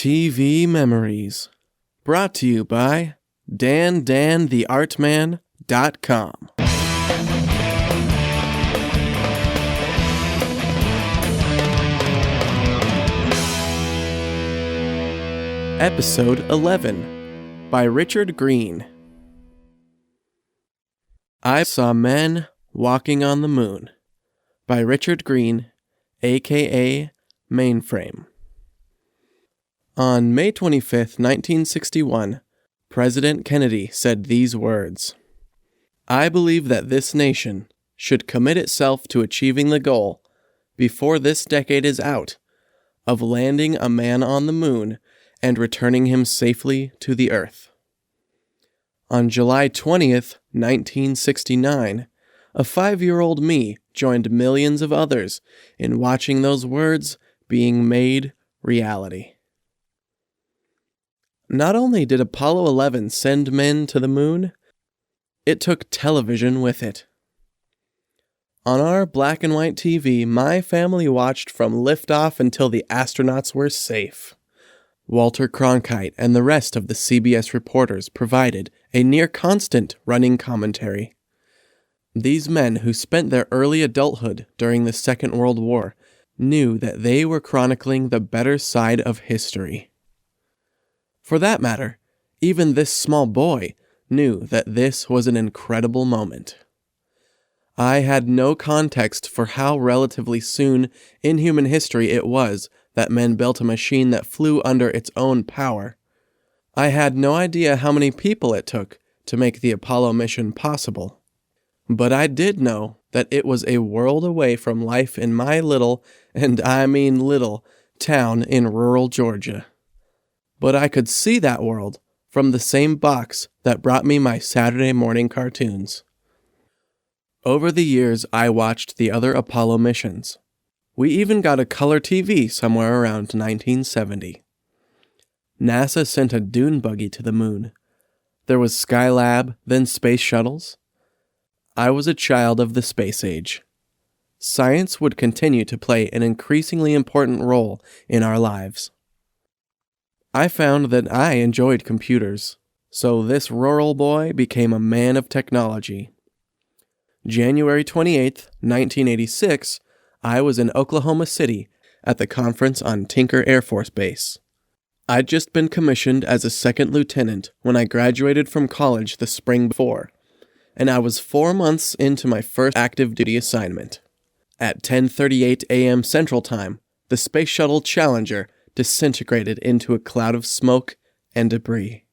TV Memories. Brought to you by dantheartman.com. Episode 11 by Richard Green. I Saw Men Walking on the Moon by Richard Green, a.k.a. Mainframe. On May 25, 1961, President Kennedy said these words: "I believe that this nation should commit itself to achieving the goal, before this decade is out, of landing a man on the moon and returning him safely to the Earth." On July 20th, 1969, a 5-year-old me joined millions of others in watching those words being made reality. Not only did Apollo 11 send men to the moon, it took television with it. On our black and white TV, my family watched from liftoff until the astronauts were safe. Walter Cronkite and the rest of the CBS reporters provided a near-constant running commentary. These men who spent their early adulthood during the Second World War knew that they were chronicling the better side of history. For that matter, even this small boy knew that this was an incredible moment. I had no context for how relatively soon in human history it was that men built a machine that flew under its own power. I had no idea how many people it took to make the Apollo mission possible. But I did know that it was a world away from life in my little, and I mean little, town in rural Georgia. But I could see that world from the same box that brought me my Saturday morning cartoons. Over the years, I watched the other Apollo missions. We even got a color TV somewhere around 1970. NASA sent a dune buggy to the moon. There was Skylab, then space shuttles. I was a child of the space age. Science would continue to play an increasingly important role in our lives. I found that I enjoyed computers, so this rural boy became a man of technology. January 28, 1986, I was in Oklahoma City at the conference on Tinker Air Force Base. I'd just been commissioned as a second lieutenant when I graduated from college the spring before, and I was 4 months into my first active duty assignment. At 10:38 a.m. Central Time, the Space Shuttle Challenger disintegrated into a cloud of smoke and debris.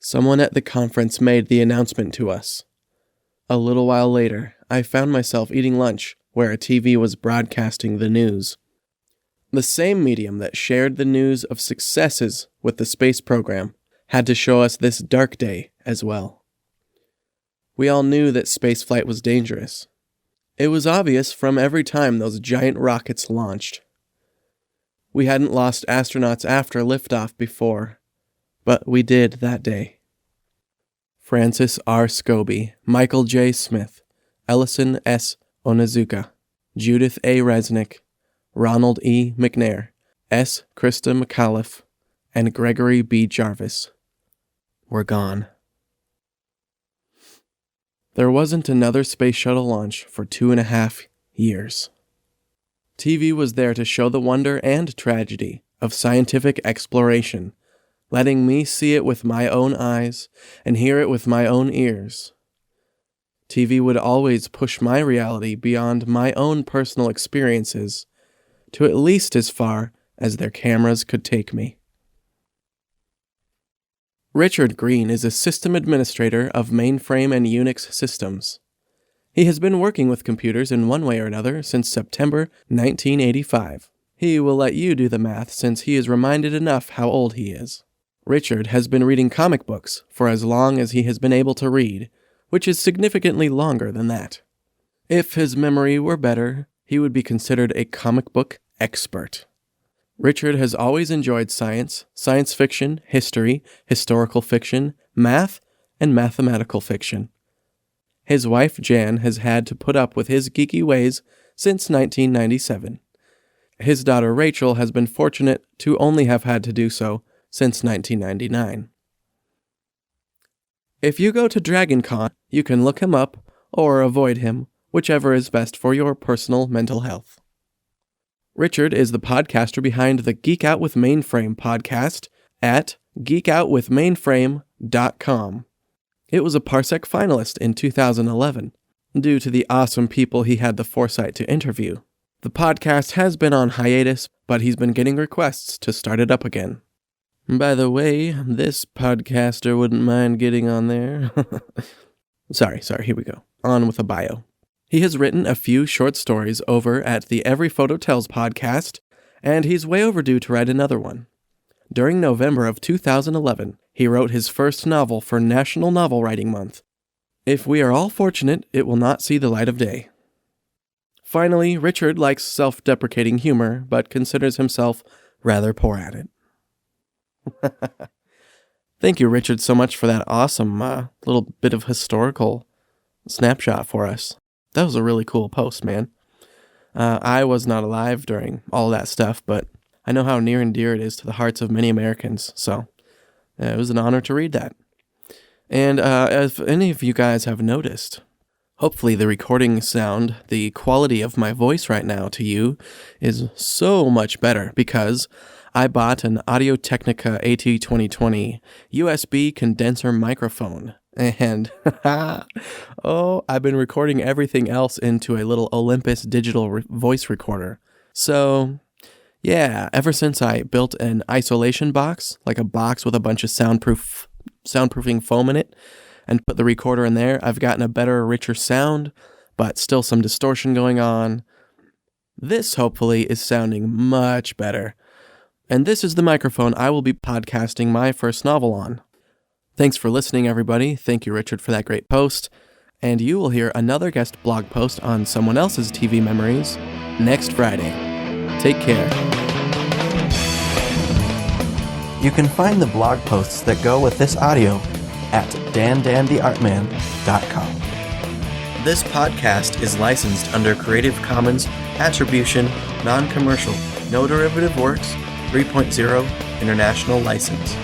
Someone at the conference made the announcement to us. A little while later, I found myself eating lunch where a TV was broadcasting the news. The same medium that shared the news of successes with the space program had to show us this dark day as well. We all knew that spaceflight was dangerous. It was obvious from every time those giant rockets launched. We hadn't lost astronauts after liftoff before, but we did that day. Francis R. Scobie, Michael J. Smith, Ellison S. Onizuka, Judith A. Resnick, Ronald E. McNair, S. Krista McAuliffe, and Gregory B. Jarvis were gone. There wasn't another space shuttle launch for 2.5 years. TV was there to show the wonder and tragedy of scientific exploration, letting me see it with my own eyes and hear it with my own ears. TV would always push my reality beyond my own personal experiences to at least as far as their cameras could take me. Richard Green is a system administrator of mainframe and Unix systems. He has been working with computers in one way or another since September 1985. He will let you do the math since he is reminded enough how old he is. Richard has been reading comic books for as long as he has been able to read, which is significantly longer than that. If his memory were better, he would be considered a comic book expert. Richard has always enjoyed science, science fiction, history, historical fiction, math, and mathematical fiction. His wife, Jan, has had to put up with his geeky ways since 1997, His daughter Rachel has been fortunate to only have had to do so since 1999. If you go to DragonCon, you can look him up or avoid him, whichever is best for your personal mental health. Richard is the podcaster behind the Geek Out with Mainframe podcast at geekoutwithmainframe.com. It was a Parsec finalist in 2011, due to the awesome people he had the foresight to interview. The podcast has been on hiatus, but he's been getting requests to start it up again. By the way, this podcaster wouldn't mind getting on there. Sorry, here we go. On with the bio. He has written a few short stories over at the Every Photo Tells podcast, and he's way overdue to write another one. During November of 2011, he wrote his first novel for National Novel Writing Month. If we are all fortunate, it will not see the light of day. Finally, Richard likes self-deprecating humor, but considers himself rather poor at it. Thank you, Richard, so much for that awesome little bit of historical snapshot for us. That was a really cool post, man. I was not alive during all that stuff, but I know how near and dear it is to the hearts of many Americans, so it was an honor to read that. And if any of you guys have noticed, hopefully the recording sound, the quality of my voice right now to you is so much better because I bought an Audio-Technica AT2020 USB condenser microphone. And, I've been recording everything else into a little Olympus digital voice recorder. So, yeah, ever since I built an isolation box, like a box with a bunch of soundproofing foam in it, and put the recorder in there, I've gotten a better, richer sound, but still some distortion going on. This, hopefully, is sounding much better. And this is the microphone I will be podcasting my first novel on. Thanks for listening, everybody. Thank you, Richard, for that great post. And you will hear another guest blog post on someone else's TV memories next Friday. Take care. You can find the blog posts that go with this audio at dandantheartman.com. This podcast is licensed under Creative Commons Attribution, Non-Commercial, No Derivative Works, 3.0 International License.